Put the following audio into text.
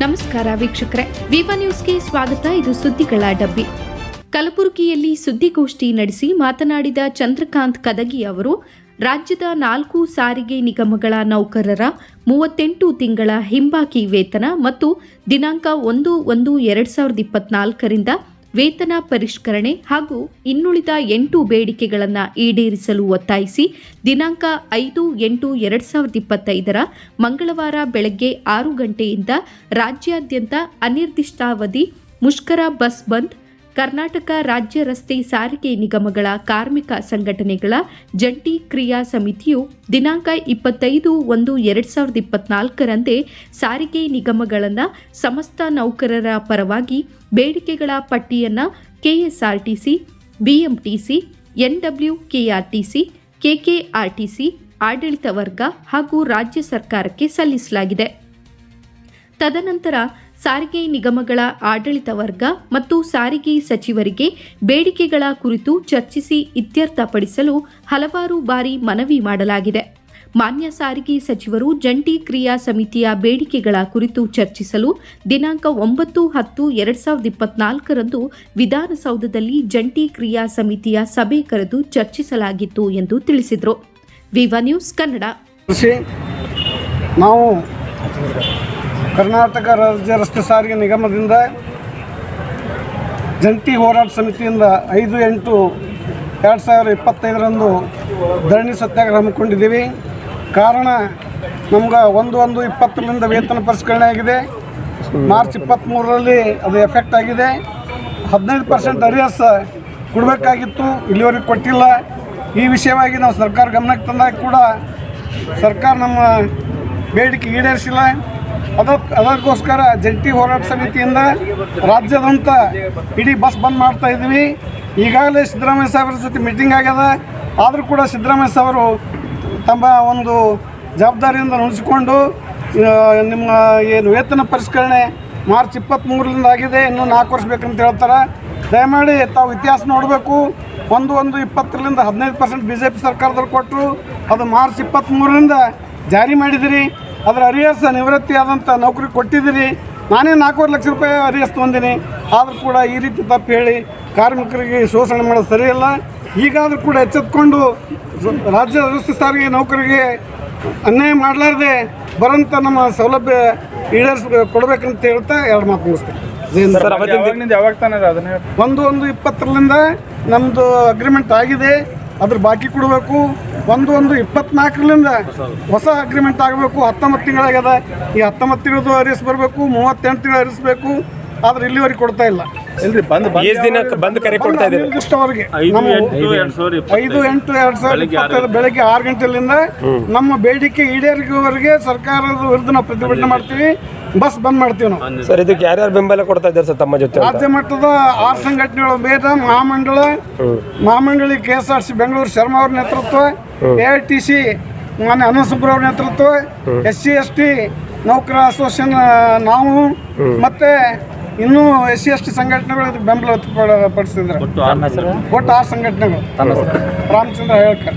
ನಮಸ್ಕಾರ ವೀಕ್ಷಕರೇ, ವಿವಾ ನ್ಯೂಸ್ಗೆ ಸ್ವಾಗತ. ಇದು ಸುದ್ದಿಗಳ ಡಬ್ಬಿ. ಕಲಬುರಗಿಯಲ್ಲಿ ಸುದ್ದಿಗೋಷ್ಠಿ ನಡೆಸಿ ಮಾತನಾಡಿದ ಚಂದ್ರಕಾಂತ್ ಕದಗಿ ಅವರು, ರಾಜ್ಯದ 4 ಸಾರಿಗೆ ನಿಗಮಗಳ ನೌಕರರ 38 ತಿಂಗಳ ಹಿಂಬಾಕಿ ವೇತನ ಮತ್ತು ದಿನಾಂಕ 1/1/2024ರಿಂದ ವೇತನ ಪರಿಷ್ಕರಣೆ ಹಾಗೂ ಇನ್ನುಳಿದ 8 ಬೇಡಿಕೆಗಳನ್ನು ಈಡೇರಿಸಲು ಒತ್ತಾಯಿಸಿ ದಿನಾಂಕ 5/8/2025 ಮಂಗಳವಾರ ಬೆಳಗ್ಗೆ 6 ಗಂಟೆಯಿಂದ ರಾಜ್ಯಾದ್ಯಂತ ಅನಿರ್ದಿಷ್ಟಾವಧಿ ಮುಷ್ಕರ ಬಸ್ ಬಂದ್ ಕರ್ನಾಟಕ ರಾಜ್ಯ ರಸ್ತೆ ಸಾರಿಗೆ ನಿಗಮಗಳ ಕಾರ್ಮಿಕ ಸಂಘಟನೆಗಳ ಜಂಟಿ ಕ್ರಿಯಾ ಸಮಿತಿಯು ದಿನಾಂಕ 25/1/2024ರಂದೇ ಸಾರಿಗೆ ನಿಗಮಗಳನ್ನು ಸಮಸ್ತ ನೌಕರರ ಪರವಾಗಿ ಬೇಡಿಕೆಗಳ ಪಟ್ಟಿಯನ್ನು ಕೆಎಸ್ಆರ್ಟಿಸಿ, ಬಿಎಂಟಿಸಿ, ಎನ್ಡಬ್ಲ್ಯೂಕೆಆರ್ಟಿಸಿ, ಕೆಕೆಆರ್ಟಿಸಿ ಆಡಳಿತ ವರ್ಗ ಹಾಗೂ ರಾಜ್ಯ ಸರ್ಕಾರಕ್ಕೆ ಸಲ್ಲಿಸಲಾಗಿದೆ. ತದನಂತರ ಸಾರಿಗೆ ನಿಗಮಗಳ ಆಡಳಿತ ವರ್ಗ ಮತ್ತು ಸಾರಿಗೆ ಸಚಿವರಿಗೆ ಬೇಡಿಕೆಗಳ ಕುರಿತು ಚರ್ಚಿಸಿ ಇತ್ಯರ್ಥಪಡಿಸಲು ಹಲವಾರು ಬಾರಿ ಮನವಿ ಮಾಡಲಾಗಿದೆ. ಮಾನ್ಯ ಸಾರಿಗೆ ಸಚಿವರು ಜಂಟಿ ಕ್ರಿಯಾ ಸಮಿತಿಯ ಬೇಡಿಕೆಗಳ ಕುರಿತು ಚರ್ಚಿಸಲು ದಿನಾಂಕ 9/10/2024ರಂದು ವಿಧಾನಸೌಧದಲ್ಲಿ ಜಂಟಿ ಕ್ರಿಯಾ ಸಮಿತಿಯ ಸಭೆ ಕರೆದು ಚರ್ಚಿಸಲಾಗಿತ್ತು ಎಂದು ತಿಳಿಸಿದರು. ವಿವಾ ನ್ಯೂಸ್ ಕನ್ನಡ. ನಾವು ಕರ್ನಾಟಕ ರಾಜ್ಯ ರಸ್ತೆ ಸಾರಿಗೆ ನಿಗಮದಿಂದ ಜಂಟಿ ಹೋರಾಟ ಸಮಿತಿಯಿಂದ 5/8/2025ರಂದು ಧರಣಿ ಸತ್ಯಾಗ್ರಹ ಹಮ್ಮಿಕೊಂಡಿದ್ದೀವಿ. ಕಾರಣ ನಮ್ಗೆ 1/1/20ರಿಂದ ವೇತನ ಪರಿಷ್ಕರಣೆ ಆಗಿದೆ. ಮಾರ್ಚ್ 23ರಲ್ಲಿ ಅದು ಎಫೆಕ್ಟ್ ಆಗಿದೆ. 15% ಅರಿಯರ್ಸ್ ಕೊಡಬೇಕಾಗಿತ್ತು, ಇಲ್ಲಿವರೆಗೆ ಕೊಟ್ಟಿಲ್ಲ. ಈ ವಿಷಯವಾಗಿ ನಾವು ಸರ್ಕಾರ ಗಮನಕ್ಕೆ ತಂದಾಗ ಕೂಡ ಸರ್ಕಾರ ನಮ್ಮ ಬೇಡಿಕೆ ಈಡೇರಿಸಿಲ್ಲ. ಅದಕ್ಕೋಸ್ಕರ ಜಂಟಿ ಹೋರಾಟ ಸಮಿತಿಯಿಂದ ರಾಜ್ಯದಂತ ಇಡೀ ಬಸ್ ಬಂದ್ ಮಾಡ್ತಾ ಇದ್ದೀವಿ. ಈಗಾಗಲೇ ಸಿದ್ದರಾಮಯ್ಯ ಸಾಹೇಬ್ರ ಜೊತೆ ಮೀಟಿಂಗ್ ಆಗ್ಯದ. ಆದರೂ ಕೂಡ ಸಿದ್ದರಾಮಯ್ಯ ಸಾಹೇಬರು ತಮ್ಮ ಒಂದು ಜವಾಬ್ದಾರಿಯಿಂದ ನುಡಿಸಿಕೊಂಡು ನಿಮ್ಮ ಏನು ವೇತನ ಪರಿಷ್ಕರಣೆ ಮಾರ್ಚ್ 23ರಿಂದ ಆಗಿದೆ, ಇನ್ನೂ 4 ವರ್ಷ ಬೇಕಂತ ಹೇಳ್ತಾರೆ. ದಯಮಾಡಿ ತಾವು ಇತಿಹಾಸ ನೋಡಬೇಕು. 1/1/20ರಿಂದ 15% BJP ಸರ್ಕಾರದವ್ರು ಕೊಟ್ಟರು. ಅದು ಮಾರ್ಚ್ 23ರಿಂದ ಜಾರಿ ಮಾಡಿದಿರಿ. ಅದರ ಅರಿಯರ್ಸ್ ನಿವೃತ್ತಿ ಆದಂಥ ನೌಕರಿ ಕೊಟ್ಟಿದ್ದೀರಿ. ನಾನೇ 4 ಲಕ್ಷ ರೂಪಾಯಿ ಅರಿಯರ್ಸ್ ತೊಗೊಂಡಿನಿ. ಆದರೂ ಕೂಡ ಈ ರೀತಿ ತಪ್ಪು ಹೇಳಿ ಕಾರ್ಮಿಕರಿಗೆ ಶೋಷಣೆ ಮಾಡೋದು ಸರಿಯಲ್ಲ. ಈಗಾದರೂ ಕೂಡ ಎಚ್ಚೆತ್ಕೊಂಡು ರಾಜ್ಯ ರಸ್ತೆ ಸಾರಿಗೆ ನೌಕರಿಗೆ ಅನ್ಯಾಯ ಮಾಡಲಾರ್ದೆ ಬರೋಂಥ ನಮ್ಮ ಸೌಲಭ್ಯ ಕೊಡಬೇಕಂತ ಹೇಳ್ತಾ 2 ಮಾತು ಮುಗಿಸ್ತೀನಿ. 1/1/20ರಿಂದ ನಮ್ಮದು ಅಗ್ರಿಮೆಂಟ್ ಆಗಿದೆ, ಅದ್ರ ಬಾಕಿ ಕೊಡಬೇಕು. 1/1/24ರಿಂದ ಹೊಸ ಅಗ್ರಿಮೆಂಟ್ ಆಗಬೇಕು. 19 ತಿಂಗಳಾಗ್ಯದ. ಈ 19 ತಿಂಗಳದು ಅರಿಸ್ ಬರಬೇಕು, 38 ತಿಂಗಳು ಅರಿಸಬೇಕು. ಆದ್ರೆ ಇಲ್ಲಿವರೆಗೆ ಕೊಡ್ತಾ ಇಲ್ಲ. ನಿರ್ದಿಷ್ಟವರೆಗೆ 5/8/2025 ಬೆಳಗ್ಗೆ 6 ಗಂಟೆಯಿಂದ ನಮ್ಮ ಬೇಡಿಕೆ ಈಡೇರಿಕೆವರೆಗೆ ಸರ್ಕಾರದ ವಿರುದ್ಧ ನಾವು ಪ್ರತಿಭಟನೆ ಮಾಡ್ತೀವಿ, ಬಸ್ ಬಂದ್ ಮಾಡ್ತೀವಿ ನಾವು. ಸರ್, ಇದಕ್ಕೆ ಯಾರ್ಯಾರು ಬೆಂಬಲ ಕೊಡ್ತಾ ಇದ್ದಾರೆ ಸರ್ ತಮ್ಮ ಜೊತೆ? ರಾಜ್ಯ ಮಟ್ಟದ 6 ಸಂಘಟನೆಗಳು ಬೇಡ, ಮಹಾಮಂಡಳಿ KSRTC ಬೆಂಗಳೂರು ಶರ್ಮಾ ಅವ್ರ ನೇತೃತ್ವ, AITC ಮಾನ್ಯ ಅನಂತಸುಬ್ರ ಅವ್ರ ನೇತೃತ್ವ, SC/ST ನೌಕರ ಅಸೋಸಿಯೇಷನ್ ನಾವು ಮತ್ತೆ ಇನ್ನೂ SC/ST ಸಂಘಟನೆಗಳು ಇದಕ್ಕೆ ಬೆಂಬಲ ವ್ಯಕ್ತಪಡಿಸಿದ್ದಾರೆ. ಒಟ್ಟು 6 ಸಂಘಟನೆಗಳು. ರಾಮಚಂದ್ರ ಹೇಳ್ಕರ್.